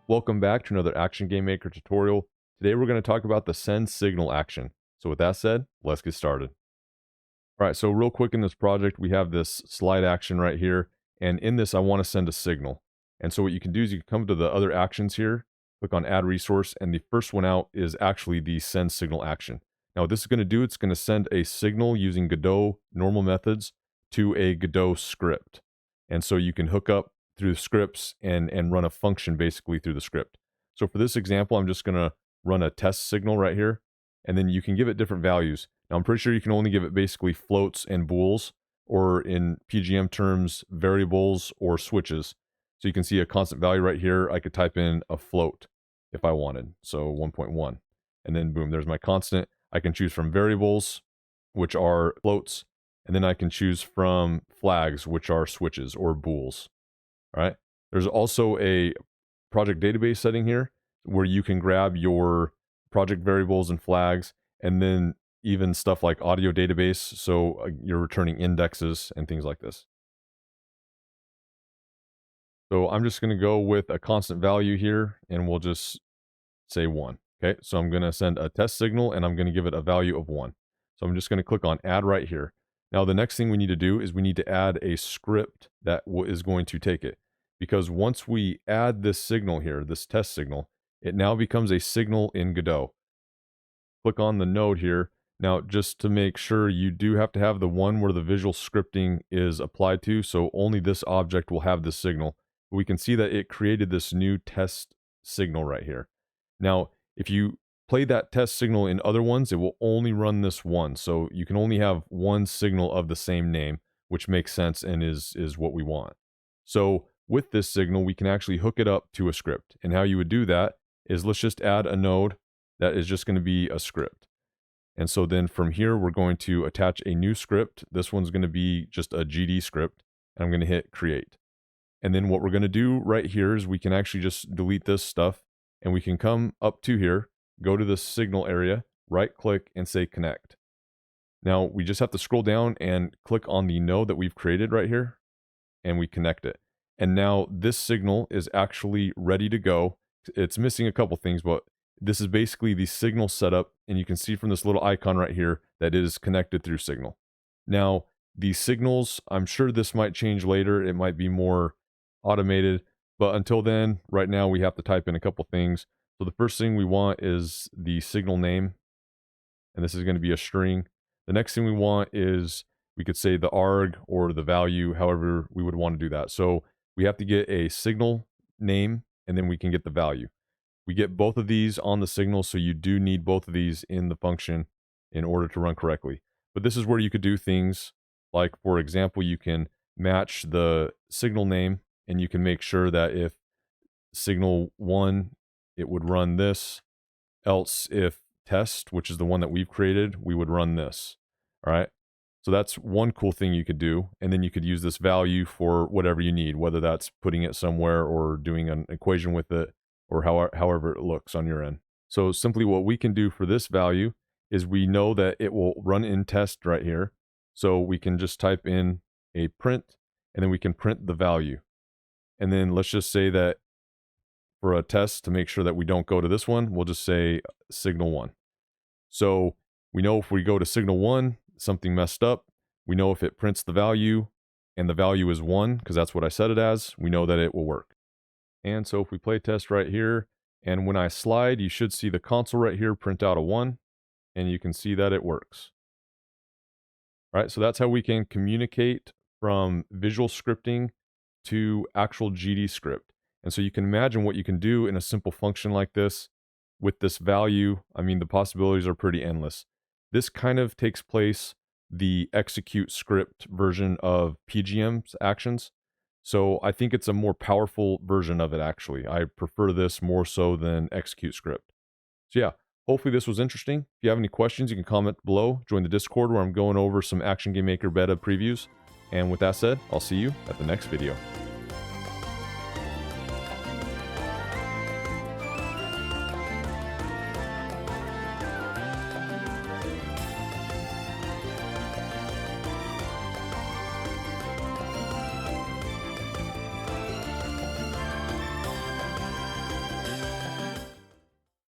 Welcome back to another AGMaker tutorial. Today we're going to talk about the send signal action. So with that said, let's get started. All right, so real quick in this project, we have this slide action right here. And in this, I want to send a signal. And so what you can do is you can come to the other actions here, click on add resource, and the first one out is actually the send signal action. Now what this is going to do, it's going to send a signal using Godot normal methods to a Godot script. And so you can hook up through the scripts and run a function basically through the script. So for this example, I'm just going to run a test signal right here, and then you can give it different values. Now I'm pretty sure you can only give it basically floats and bools, or in PGM terms, variables or switches. So you can see a constant value right here. I could type in a float if I wanted, so 1.1, and then boom, there's my constant. I can choose from variables, which are floats, and then I can choose from flags, which are switches or bools. All right. There's also a project database setting here where you can grab your project variables and flags, and then even stuff like audio database. So you're returning indexes and things like this. So I'm just going to go with a constant value here, and we'll just say 1. Okay. So I'm going to send a test signal, and I'm going to give it a value of 1. So I'm just going to click on add right here. Now the next thing we need to do is we need to add a script that is going to take it. Because once we add this signal here, this test signal, it now becomes a signal in Godot. Click on the node here. Now, just to make sure, you do have to have the one where the visual scripting is applied to, so only this object will have this signal. We can see that it created this new test signal right here. Now, if you play that test signal in other ones, it will only run this one. So you can only have one signal of the same name, which makes sense and is what we want. So with this signal, we can actually hook it up to a script. And how you would do that is, let's just add a node that is just going to be a script. And so then from here, we're going to attach a new script. This one's going to be just a GD script. And I'm going to hit create. And then what we're going to do right here is we can actually just delete this stuff, and we can come up to here, go to the signal area, right click and say connect. Now we just have to scroll down and click on the node that we've created right here, and we connect it. And now this signal is actually ready to go. It's missing a couple things, but this is basically the signal setup. And you can see from this little icon right here that it is connected through signal. Now, the signals, I'm sure this might change later. It might be more automated. But until then, right now, we have to type in a couple things. So the first thing we want is the signal name. And this is going to be a string. The next thing we want is, we could say the arg or the value, however we would want to do that. So we have to get a signal name, and then we can get the value. We get both of these on the signal, so you do need both of these in the function in order to run correctly. But this is where you could do things like, for example, you can match the signal name, and you can make sure that if signal 1, it would run this, else if test, which is the one that we've created, we would run this. All right. So that's one cool thing you could do. And then you could use this value for whatever you need, whether that's putting it somewhere or doing an equation with it, or however it looks on your end. So simply what we can do for this value is, we know that it will run in test right here. So we can just type in a print, and then we can print the value. And then let's just say that for a test, to make sure that we don't go to this one, we'll just say signal 1. So we know if we go to signal 1, something messed up. We know if it prints the value and the value is 1, because that's what I set it as, we know that it will work. And so if we play test right here, and when I slide, you should see the console right here print out a 1, and you can see that it works. All right, so that's how we can communicate from visual scripting to actual GD script. And so you can imagine what you can do in a simple function like this with this value. I mean, the possibilities are pretty endless. This kind of takes place the execute script version of PGM's actions. So I think it's a more powerful version of it, actually. I prefer this more so than execute script. So yeah, hopefully this was interesting. If you have any questions, you can comment below. Join the Discord where I'm going over some AGMaker beta previews. And with that said, I'll see you at the next video.